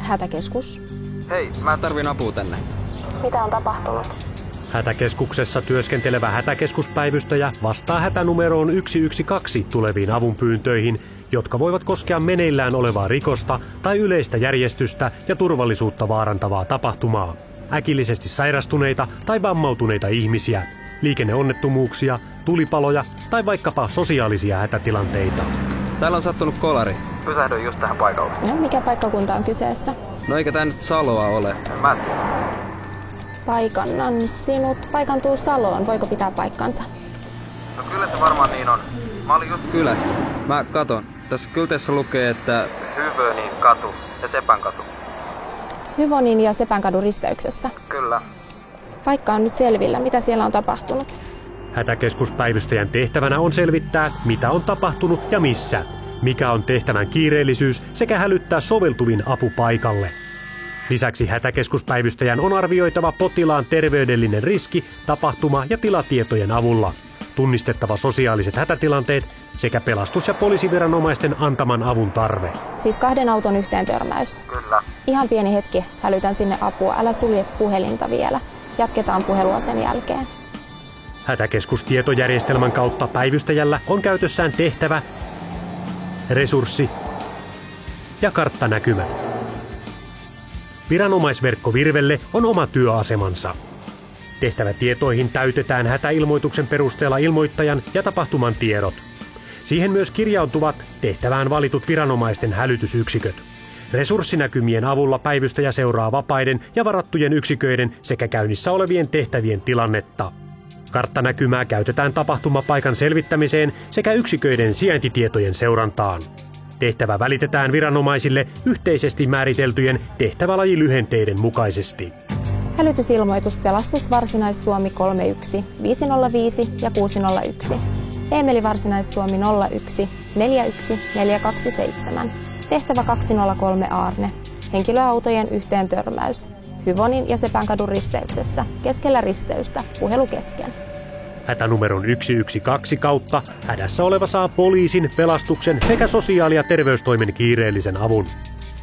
Hätäkeskus. Hei, mä tarvin apua tänne. Mitä on tapahtunut? Hätäkeskuksessa työskentelevä hätäkeskuspäivystäjä vastaa hätänumeroon 112 tuleviin avunpyyntöihin, jotka voivat koskea meneillään olevaa rikosta tai yleistä järjestystä ja turvallisuutta vaarantavaa tapahtumaa, äkillisesti sairastuneita tai vammautuneita ihmisiä, liikenneonnettomuuksia, tulipaloja tai vaikkapa sosiaalisia hätätilanteita. Täällä on sattunut kolari. Pysähdyin just tähän paikalle. No, mikä paikkakunta on kyseessä? No eikä tää nyt Saloa ole. Mä en tiedä. Paikannan sinut. Paikantuu Saloon. Voiko pitää paikkansa? No kyllä se varmaan niin on. Mä olin just kylässä. Mä katon. Tässä kylteessä lukee, että Hyvönin katu ja Sepän katu. Hyvonin ja Sepänkadun risteyksessä. Kyllä. Paikka on nyt selvillä. Mitä siellä on tapahtunut? Hätäkeskuspäivystäjän tehtävänä on selvittää, mitä on tapahtunut ja missä, mikä on tehtävän kiireellisyys sekä hälyttää soveltuvin apu paikalle. Lisäksi hätäkeskuspäivystäjän on arvioitava potilaan terveydellinen riski tapahtuma- ja tilatietojen avulla, tunnistettava sosiaaliset hätätilanteet sekä pelastus- ja poliisiviranomaisten antaman avun tarve. Siis 2 auton yhteen törmäys. Kyllä. Ihan pieni hetki. Hälytän sinne apua. Älä sulje puhelinta vielä. Jatketaan puhelua sen jälkeen. Hätäkeskustietojärjestelmän kautta päivystäjällä on käytössään tehtävä, resurssi ja karttanäkymä. Viranomaisverkko Virvelle on oma työasemansa. Tehtävätietoihin täytetään hätäilmoituksen perusteella ilmoittajan ja tapahtuman tiedot. Siihen myös kirjautuvat tehtävään valitut viranomaisten hälytysyksiköt. Resurssinäkymien avulla päivystäjä seuraa vapaiden ja varattujen yksiköiden sekä käynnissä olevien tehtävien tilannetta. Karttanäkymää käytetään tapahtumapaikan selvittämiseen sekä yksiköiden sijaintitietojen seurantaan. Tehtävä välitetään viranomaisille yhteisesti määriteltyjen tehtävälajilyhenteiden mukaisesti. Hälytysilmoitus Pelastus Varsinais-Suomi 31 505 ja 601. Eemeli Varsinais-Suomi 01 41 427. Tehtävä 203 Aarne. Henkilöautojen yhteen törmäys. Hyvonin ja Sepänkadun risteyksessä. Keskellä risteystä. Puhelu kesken. Hätänumeron 112 kautta hädässä oleva saa poliisin, pelastuksen sekä sosiaali- ja terveystoimen kiireellisen avun.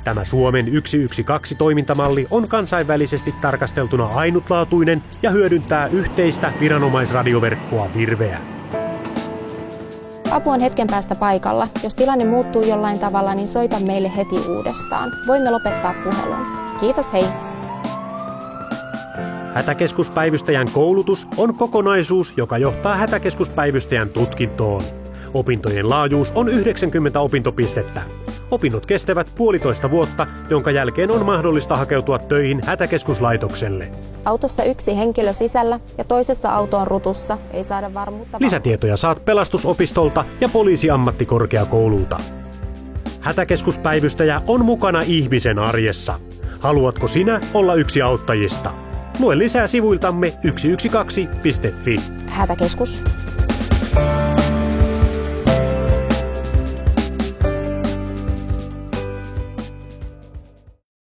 Tämä Suomen 112-toimintamalli on kansainvälisesti tarkasteltuna ainutlaatuinen ja hyödyntää yhteistä viranomaisradioverkkoa Virveä. Apu on hetken päästä paikalla. Jos tilanne muuttuu jollain tavalla, niin soita meille heti uudestaan. Voimme lopettaa puhelun. Kiitos, hei! Hätäkeskuspäivystäjän koulutus on kokonaisuus, joka johtaa hätäkeskuspäivystäjän tutkintoon. Opintojen laajuus on 90 opintopistettä. Opinnot kestävät 1,5 vuotta, jonka jälkeen on mahdollista hakeutua töihin hätäkeskuslaitokselle. Autossa 1 henkilö sisällä ja toisessa auto on rutussa. Ei saada varmuutta. Lisätietoja saat Pelastusopistolta ja Poliisiammattikorkeakoululta. Hätäkeskuspäivystäjä on mukana ihmisen arjessa. Haluatko sinä olla yksi auttajista? Lue lisää sivuiltamme 112.fi. Hätäkeskus.